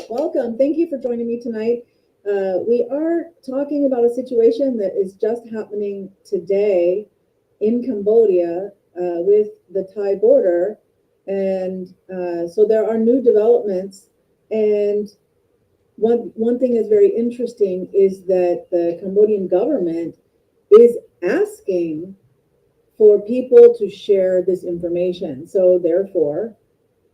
Welcome. Thank you for joining me tonight. We are talking about a situation that is just happening today in Cambodia with the Thai border. And so there are new developments. And one thing that's very interesting is that the Cambodian government is asking for people to share this information. So therefore,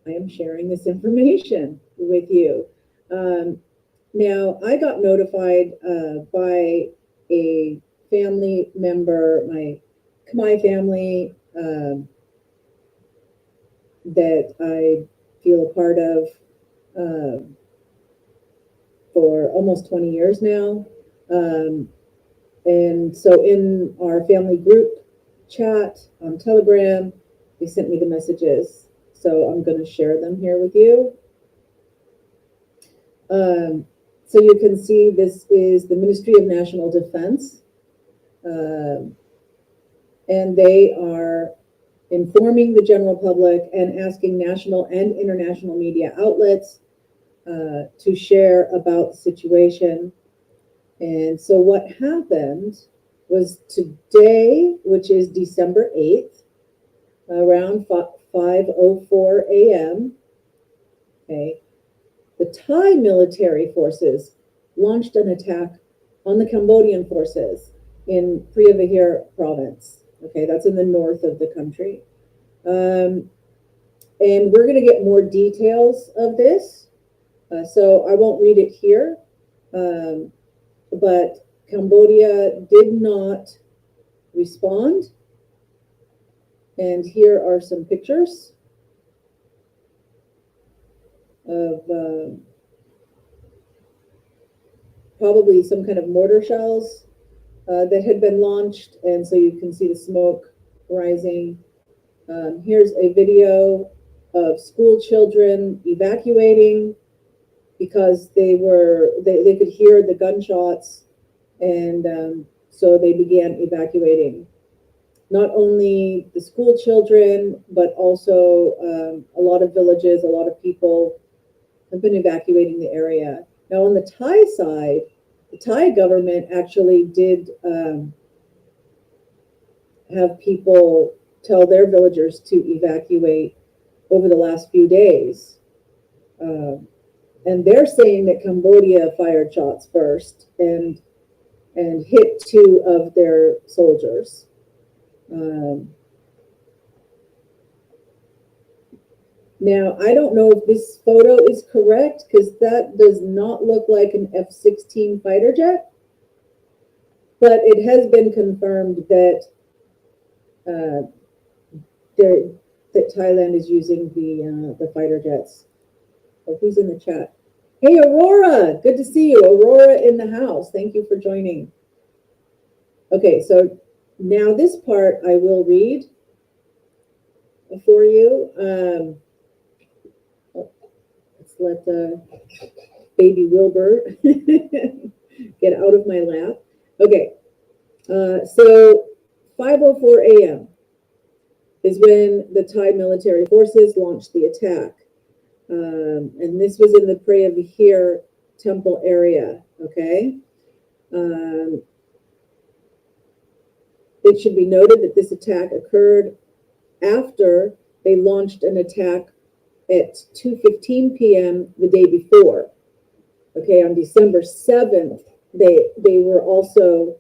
I am sharing this information with you. Um, Now, I got notified by a family member, my Khmer family that I feel a part of uh, for almost 20 years now. Um, and so in our family group chat on Telegram, they sent me the messages. So I'm going to share them here with you. So you can see this is the Ministry of National Defense, and they are informing the general public and asking national and international media outlets to share about the situation. And so what happened was today, which is December 8th, around 5:04 a.m., okay, the Thai military forces launched an attack on the Cambodian forces in Phnom Penh province. Okay, that's in the north of the country. And we're going to get more details of this. So I won't read it here. But Cambodia did not respond. And here are some pictures of probably some kind of mortar shells that had been launched. And so you can see the smoke rising. Here's a video of school children evacuating because they could hear the gunshots, and so they began evacuating. Not only the school children, but also a lot of villages, a lot of people have been evacuating the area. Now, on the Thai side, the Thai government actually did have people tell their villagers to evacuate over the last few days. And they're saying that Cambodia fired shots first and hit two of their soldiers. Now, I don't know if this photo is correct because that does not look like an F-16 fighter jet, but it has been confirmed that that Thailand is using the fighter jets. Oh, who's in the chat? Hey, Aurora, good to see you. Aurora in the house. Thank you for joining. Okay, so now this part I will read for you. Let's let baby Wilbur get out of my lap. Okay, so 5:04 a.m. is when the Thai military forces launched the attack. And this was in the Pray of the Here temple area, okay? It should be noted that this attack occurred after they launched an attack at 2:15 p.m. the day before. Okay, on December 7th, they were also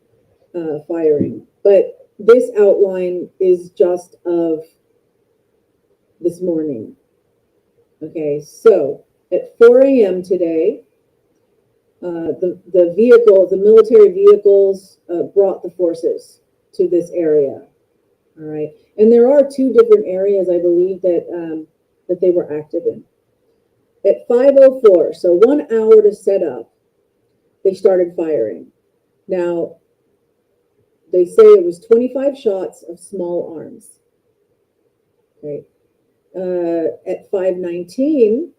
firing. But this outline is just of this morning. Okay, so at 4 a.m. today, the military vehicles brought the forces to this area. All right, and there are two different areas, I believe, that they were active in. At 5:04, so 1 hour to set up, they started firing. Now, they say it was 25 shots of small arms. Okay. At 5:19,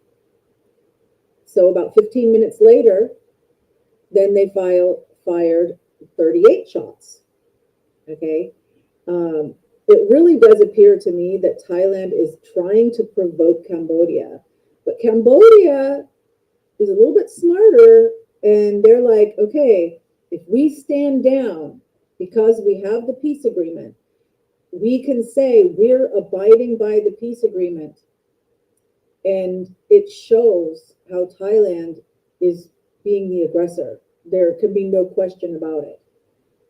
so about 15 minutes later, then they fired 38 shots. Okay. It really does appear to me that Thailand is trying to provoke Cambodia, but Cambodia is a little bit smarter, and they're like, okay, if we stand down because we have the peace agreement, we can say we're abiding by the peace agreement. And it shows how Thailand is being the aggressor. There can be no question about it.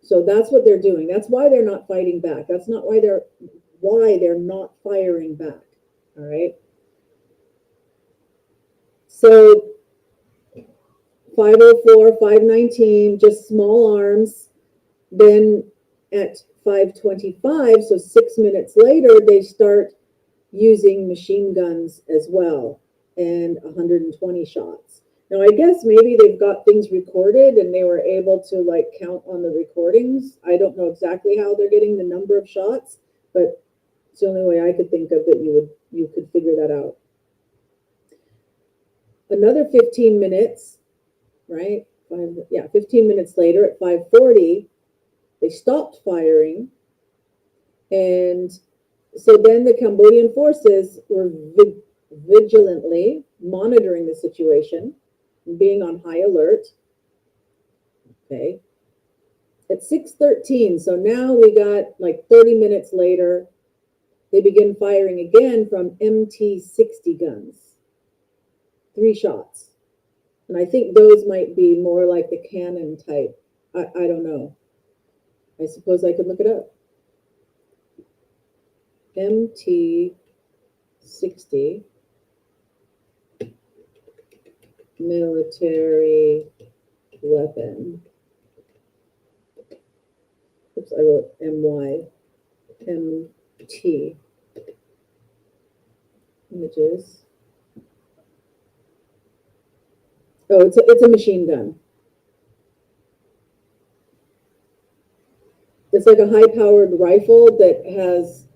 So that's what they're doing. That's why they're not fighting back. That's not why they're not firing back. All right. So 504, 519, just small arms. Then at 525, so 6 minutes later, they start using machine guns as well, and 120 shots. Now, I guess maybe they've got things recorded and they were able to like count on the recordings. I don't know exactly how they're getting the number of shots, but it's the only way I could think of that you could figure that out. Another 15 minutes, right? 15 minutes later at 540, they stopped firing. And so then the Cambodian forces were vigilantly monitoring the situation, being on high alert. Okay. At 6:13, so now we got like 30 minutes later, they begin firing again from MT-60 guns. 3 shots. And I think those might be more like the cannon type. I don't know. I suppose I could look it up. MT-60 military weapon. Oops, I wrote MY. MT. Images. Oh, it's a machine gun. It's like a high-powered rifle that has,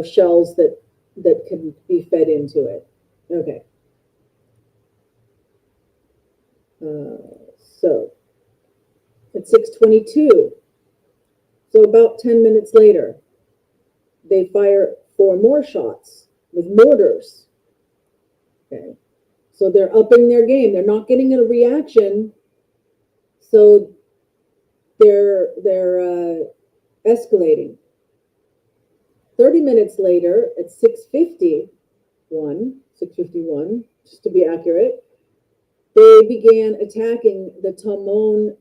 shells that can be fed into it. Okay. So at 6:22, so about 10 minutes later, they fire 4 more shots with mortars. Okay. So they're upping their game. They're not getting a reaction. So they're escalating. 30 minutes later, at 6:51, just to be accurate, they began attacking the Tamon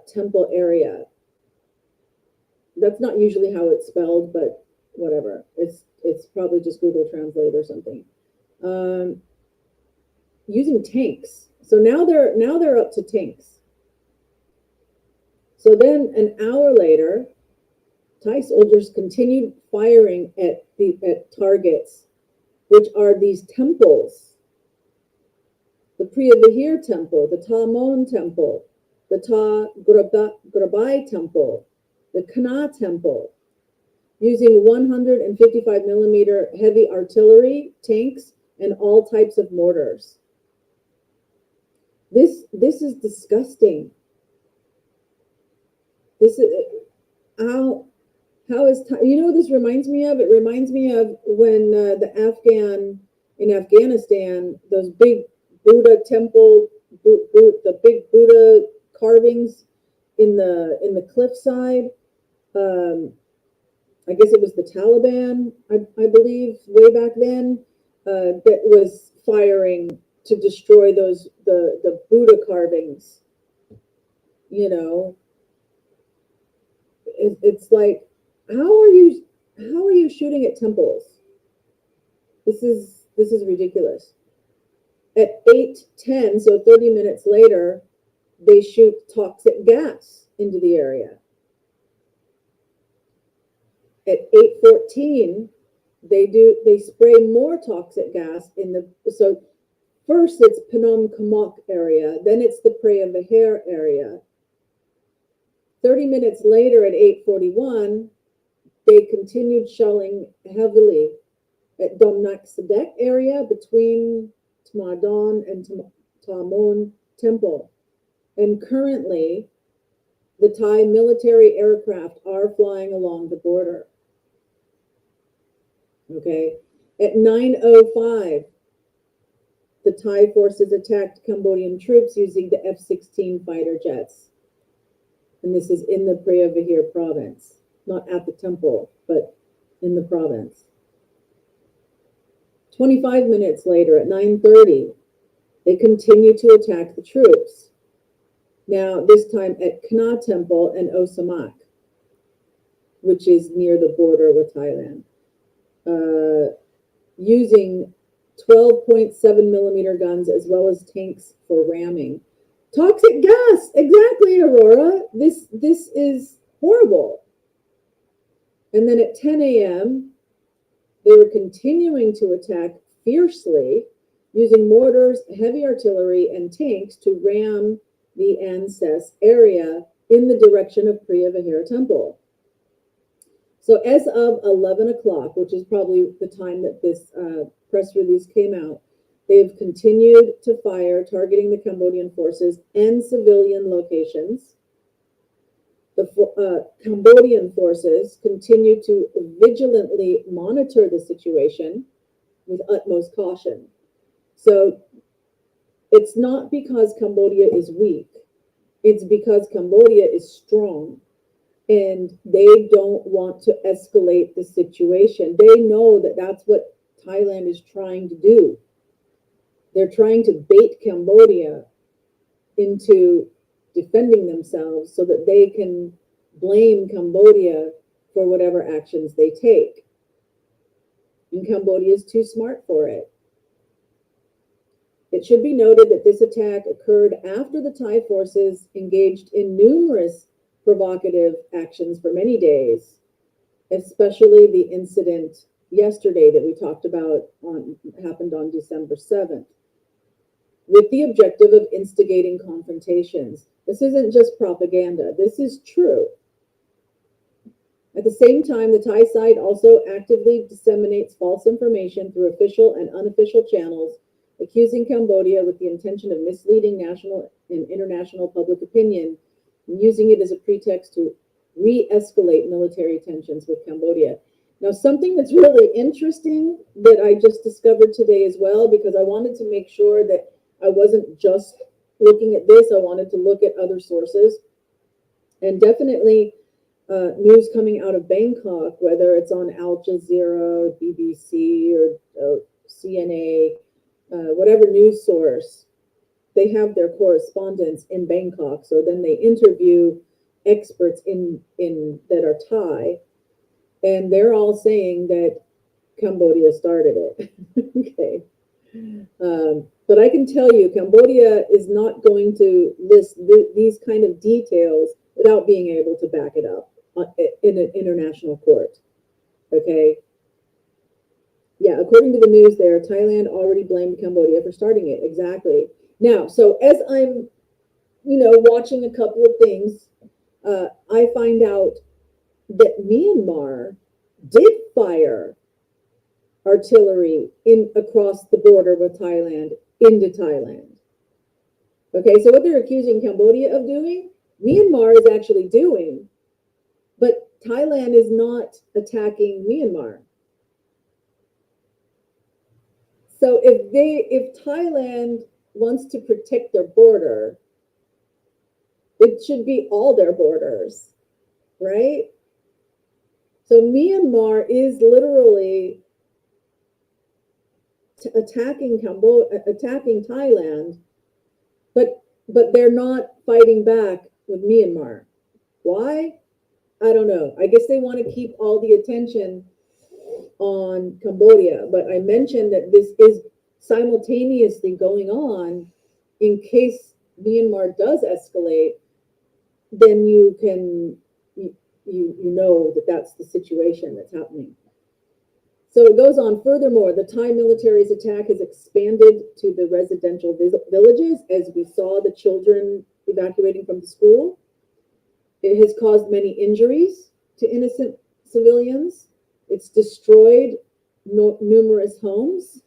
temple area. That's not usually how it's spelled, but whatever. It's probably just Google Translate or something. Using tanks. So now they're up to tanks. So then an hour later, Thai soldiers continued firing at targets, which are these temples. The Priya Vihir temple, the Ta Mon temple, the Ta Grabai temple, the Kana temple, using 155 millimeter heavy artillery, tanks, and all types of mortars. This is disgusting. This is how is what this reminds me of? It reminds me of when in Afghanistan, those big Buddha temple, the big Buddha carvings in the cliffside. I guess it was the Taliban, I believe, way back then, that was firing to destroy the Buddha carvings. It's like, how are you shooting at temples? This is ridiculous. At 8:10, so 30 minutes later, they shoot toxic gas into the area. At 8:14, they spray more toxic gas so first it's Phnom Penh area, then it's the Preah Vihear area. 30 minutes later at 8:41, they continued shelling heavily at Domnak Sadek area between Tamadon and Tamon Temple. And currently, the Thai military aircraft are flying along the border. Okay. At 9:05, the Thai forces attacked Cambodian troops using the F-16 fighter jets. And this is in the Preah Vihear province, not at the temple, but in the province. 25 minutes later, at 9:30, they continued to attack the troops. Now, this time at Kna Temple and Osamak, which is near the border with Thailand, using 12.7 millimeter guns as well as tanks for ramming. Toxic gas, exactly, Aurora. This is horrible. And then at 10 a.m., they were continuing to attack fiercely using mortars, heavy artillery, and tanks to ram the Anses area in the direction of Preah Vihear Temple. So as of 11 o'clock, which is probably the time that this press release came out, they've continued to fire, targeting the Cambodian forces and civilian locations. The Cambodian forces continue to vigilantly monitor the situation with utmost caution. So it's not because Cambodia is weak. It's because Cambodia is strong. And they don't want to escalate the situation. They know that that's what Thailand is trying to do. They're trying to bait Cambodia into defending themselves so that they can blame Cambodia for whatever actions they take. And Cambodia is too smart for it. It should be noted that this attack occurred after the Thai forces engaged in numerous provocative actions for many days, especially the incident yesterday that we talked about happened on December 7th, with the objective of instigating confrontations. This isn't just propaganda, this is true. At the same time, the Thai side also actively disseminates false information through official and unofficial channels, accusing Cambodia with the intention of misleading national and international public opinion, and using it as a pretext to re-escalate military tensions with Cambodia. Now, something that's really interesting that I just discovered today as well, because I wanted to make sure that I wasn't just looking at this, I wanted to look at other sources. And definitely news coming out of Bangkok, whether it's on Al Jazeera, or BBC, or CNA, whatever news source, they have their correspondents in Bangkok. So then they interview experts in that are Thai, and they're all saying that Cambodia started it. Okay. But I can tell you, Cambodia is not going to list these kind of details without being able to back it up in an international court. Okay. Yeah, according to the news there, Thailand already blamed Cambodia for starting it. Exactly. Now, so as I'm, watching a couple of things, I find out that Myanmar did fire artillery across the border with Thailand into Thailand. Okay, so what they're accusing Cambodia of doing, Myanmar is actually doing, but Thailand is not attacking Myanmar. So if Thailand wants to protect their border, it should be all their borders, right? So Myanmar is literally attacking Thailand, but they're not fighting back with Myanmar. Why? I don't know. I guess they want to keep all the attention on Cambodia, but I mentioned that this is simultaneously going on in case Myanmar does escalate. Then you know that that's the situation that's happening. So it goes on. Furthermore, the Thai military's attack has expanded to the residential villages, as we saw the children evacuating from the school. It has caused many injuries to innocent civilians. It's destroyed numerous homes.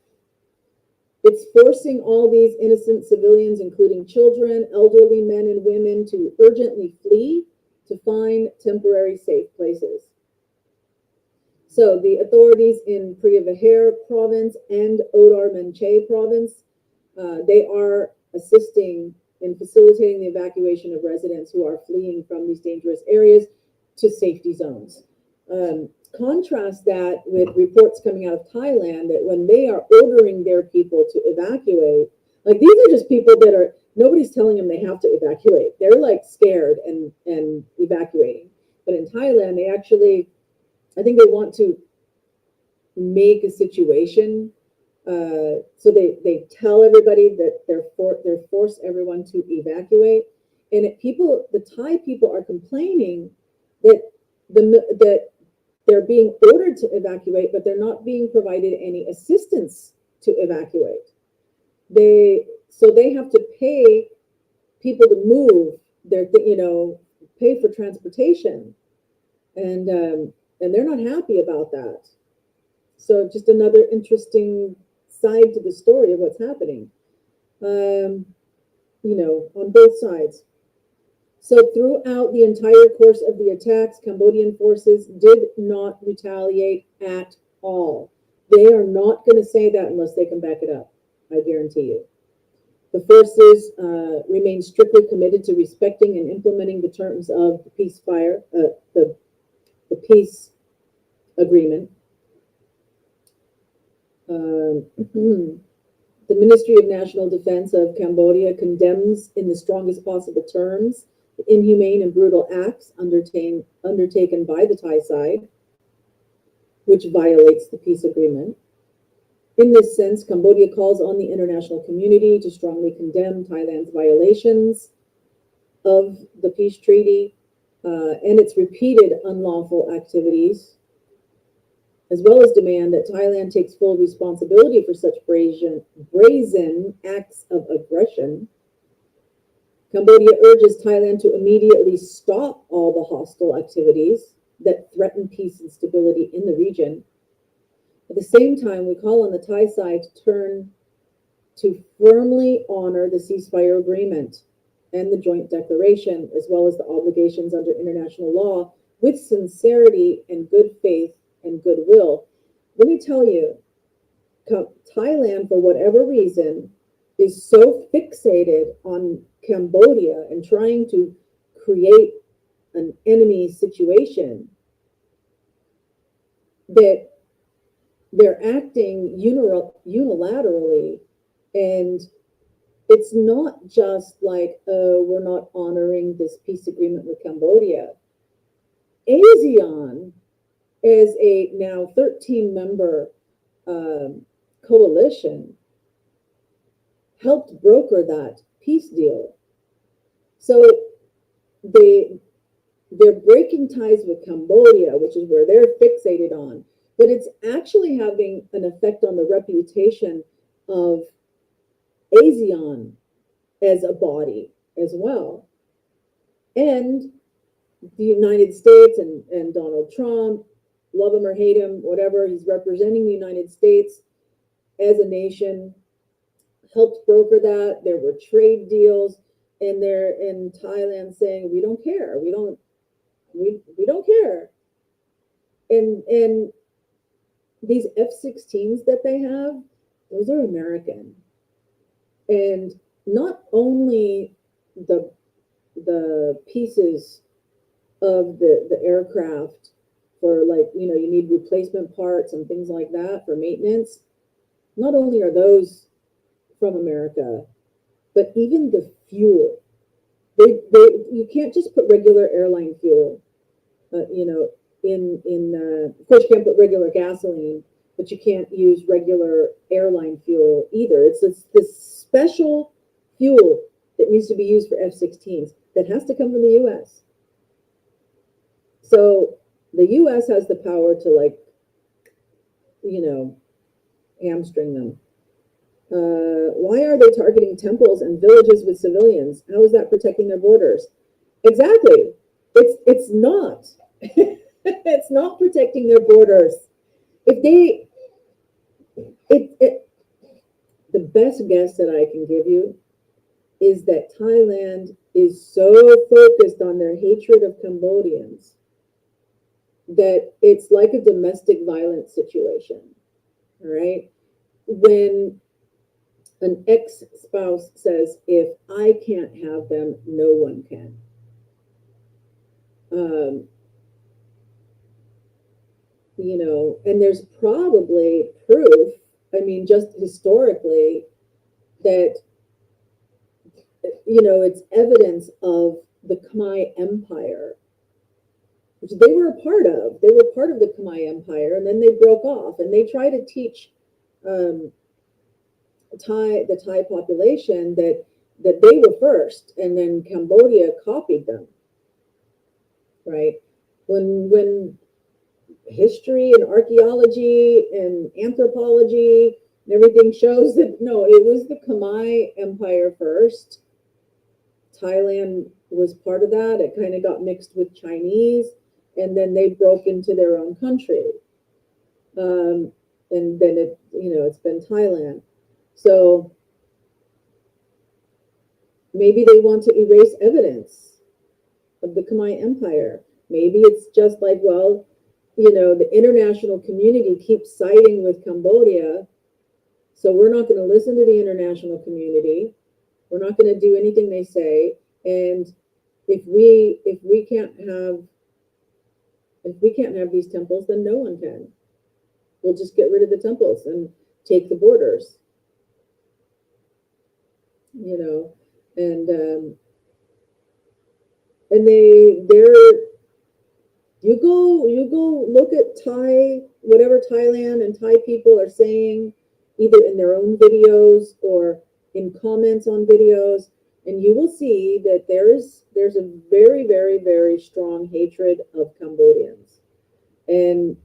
It's forcing all these innocent civilians, including children, elderly men and women, to urgently flee to find temporary safe places. So the authorities in Preah Vihear province and Odar Menchay province They are assisting in facilitating the evacuation of residents who are fleeing from these dangerous areas to safety zones. Contrast that with reports coming out of Thailand that when they are ordering their people to evacuate, like these are just people that are, nobody's telling them they have to evacuate. They're like scared and evacuating. But in Thailand, they actually, I think they want to make a situation. So they tell everybody that they're force everyone to evacuate, and the Thai people are complaining that that they're being ordered to evacuate, but they're not being provided any assistance to evacuate. They have to pay people to move pay for transportation, and they're not happy about that. So just another interesting side to the story of what's happening, on both sides. So throughout the entire course of the attacks, Cambodian forces did not retaliate at all. They are not going to say that unless they can back it up. I guarantee you. The forces remain strictly committed to respecting and implementing the terms of the ceasefire, the peace agreement. The Ministry of National Defense of Cambodia condemns in the strongest possible terms the inhumane and brutal acts undertaken by the Thai side, which violates the peace agreement. In this sense, Cambodia calls on the international community to strongly condemn Thailand's violations of the peace treaty and its repeated unlawful activities, as well as demand that Thailand takes full responsibility for such brazen acts of aggression. Cambodia urges Thailand to immediately stop all the hostile activities that threaten peace and stability in the region. At the same time, we call on the Thai side to turn to firmly honor the ceasefire agreement and the joint declaration, as well as the obligations under international law, with sincerity and good faith and goodwill. Let me tell you, Thailand, for whatever reason, is so fixated on Cambodia and trying to create an enemy situation that they're acting unilaterally. And it's not just like, oh, we're not honoring this peace agreement with Cambodia. ASEAN, as a now 13-member coalition, helped broker that peace deal. So they're breaking ties with Cambodia, which is where they're fixated on, but it's actually having an effect on the reputation of ASEAN as a body as well. And the United States and Donald Trump, love him or hate him, whatever, he's representing the United States as a nation, helped broker that. There were trade deals, and they're in Thailand saying, we don't care. We don't care. And these F-16s that they have, those are American. And not only the pieces of the aircraft for, like, you need replacement parts and things like that for maintenance. Not only are those from America, but even the fuel. You can't just put regular airline fuel, of course you can't put regular gasoline, but you can't use regular airline fuel either. It's this special fuel that needs to be used for F-16s that has to come from the U.S. So the U.S. has the power to, hamstring them. Why are they targeting temples and villages with civilians? How is that protecting their borders? Exactly. It's not. It's not protecting their borders. The best guess that I can give you is that Thailand is so focused on their hatred of Cambodians that it's like a domestic violence situation. All right. When An ex-spouse says, if I can't have them, no one can. Um, and there's probably proof, I mean, just historically, that, it's evidence of the Khmer Empire, which they were a part of. They were part of the Khmer Empire, and then they broke off, and they try to teach um, the Thai population that they were first, and then Cambodia copied them, right? When history and archaeology and anthropology and everything shows that no, it was the Khmer Empire first. Thailand was part of that. It kind of got mixed with Chinese, and then they broke into their own country. And then it's been Thailand. So maybe they want to erase evidence of the Khmer Empire. Maybe it's just like, well, the international community keeps siding with Cambodia, so we're not going to listen to the international community. We're not going to do anything they say. And if we can't have these temples, then no one can. We'll just get rid of the temples and take the borders. And they're you go look at whatever Thailand and Thai people are saying, either in their own videos or in comments on videos, and you will see that there's a very, very, very strong hatred of Cambodians. And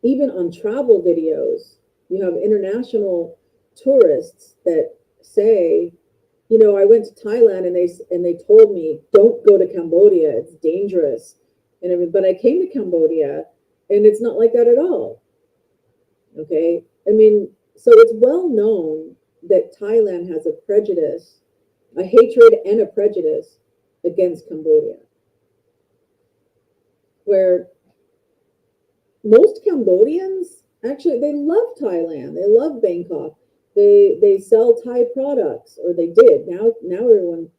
even on travel videos, you have international tourists that say, I went to Thailand and they told me, don't go to Cambodia, it's dangerous. But I came to Cambodia and it's not like that at all. Okay. I mean, so it's well known that Thailand has a prejudice, a hatred and a prejudice against Cambodia, where most Cambodians, actually, they love Thailand. They love Bangkok. They sell Thai products, or they did. Now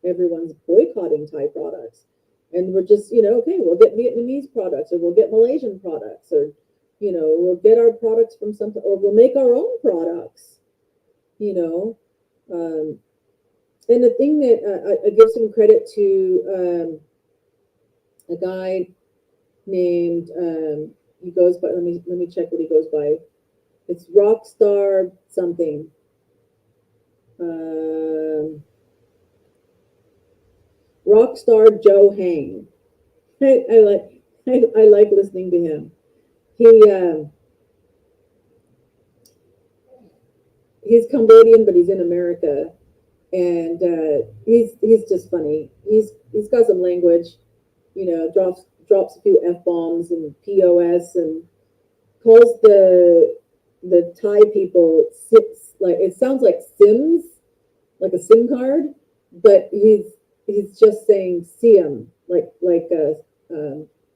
everyone's boycotting Thai products. And we're just, okay, we'll get Vietnamese products, or we'll get Malaysian products, or, we'll get our products from something, or we'll make our own products, And the thing that I give some credit to a guy named, he goes by, let me check what he goes by. It's Rockstar something. Rockstar Joe Hang. I like listening to him. He's Cambodian, but he's in America, and he's just funny. He's got some language, drops a few F-bombs and POS, and calls the Thai people like, it sounds like Sims, like a SIM card, but he's just saying Siam, like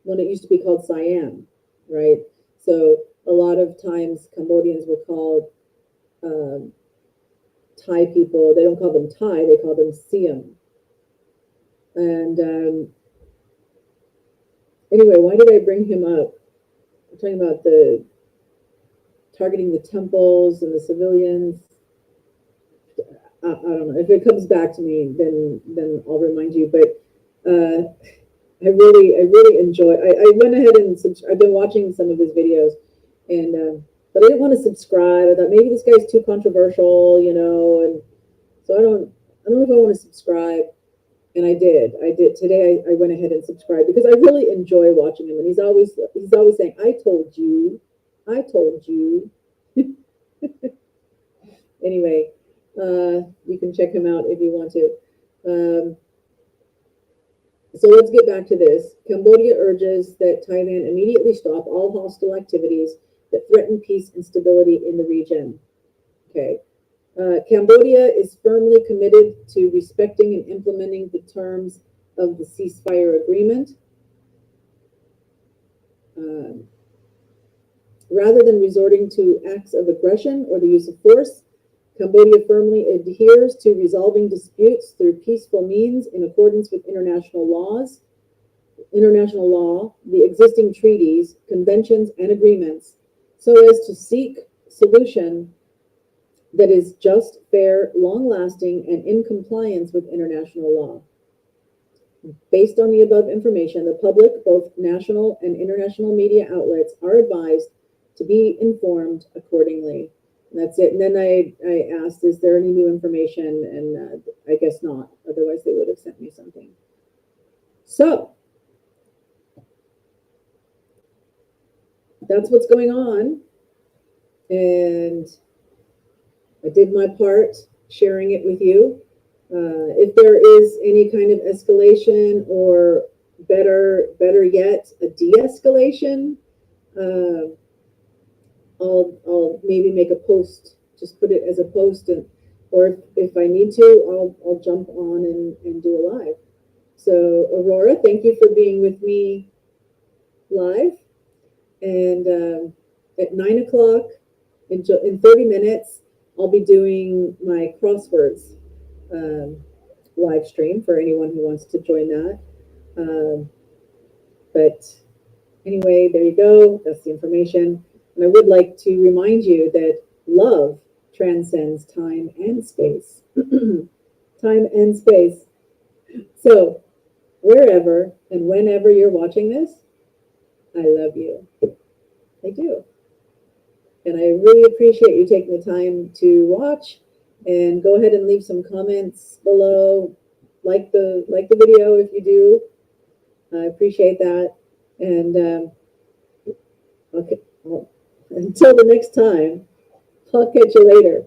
when it used to be called Siam, right? So a lot of times Cambodians were called Thai people. They don't call them Thai, they call them Siam. And anyway, why did I bring him up? I'm talking about the targeting the temples and the civilians. I don't know. If it comes back to me, then I'll remind you. But I really enjoy. I went ahead and I've been watching some of his videos, and but I didn't want to subscribe. I thought maybe this guy's too controversial, and so I don't know if I want to subscribe. And I did today. I went ahead and subscribed because I really enjoy watching him, and he's always saying, "I told you." Anyway, you can check him out if you want to. So let's get back to this. Cambodia urges that Thailand immediately stop all hostile activities that threaten peace and stability in the region. Okay. Cambodia is firmly committed to respecting and implementing the terms of the ceasefire agreement. Rather than resorting to acts of aggression or the use of force, Cambodia firmly adheres to resolving disputes through peaceful means in accordance with international law, the existing treaties, conventions, and agreements, so as to seek solution that is just, fair, long-lasting, and in compliance with international law. Based on the above information, the public, both national and international media outlets, are advised to be informed accordingly. And that's it. And then I asked, is there any new information? And I guess not. Otherwise, they would have sent me something. So that's what's going on. And I did my part sharing it with you. If there is any kind of escalation, or better yet, a de-escalation, I'll maybe make a post, just put it as a post, and or if I need to, I'll jump on and do a live. So Aurora, thank you for being with me live. And at 9 o'clock in 30 minutes, I'll be doing my crosswords live stream for anyone who wants to join that. But anyway, there you go. That's the information. And I would like to remind you that love transcends time and space. Time and space. So wherever and whenever you're watching this, I love you. I do. And I really appreciate you taking the time to watch. And go ahead and leave some comments below. Like the video if you do. I appreciate that. And okay, well, until the next time, I'll catch you later.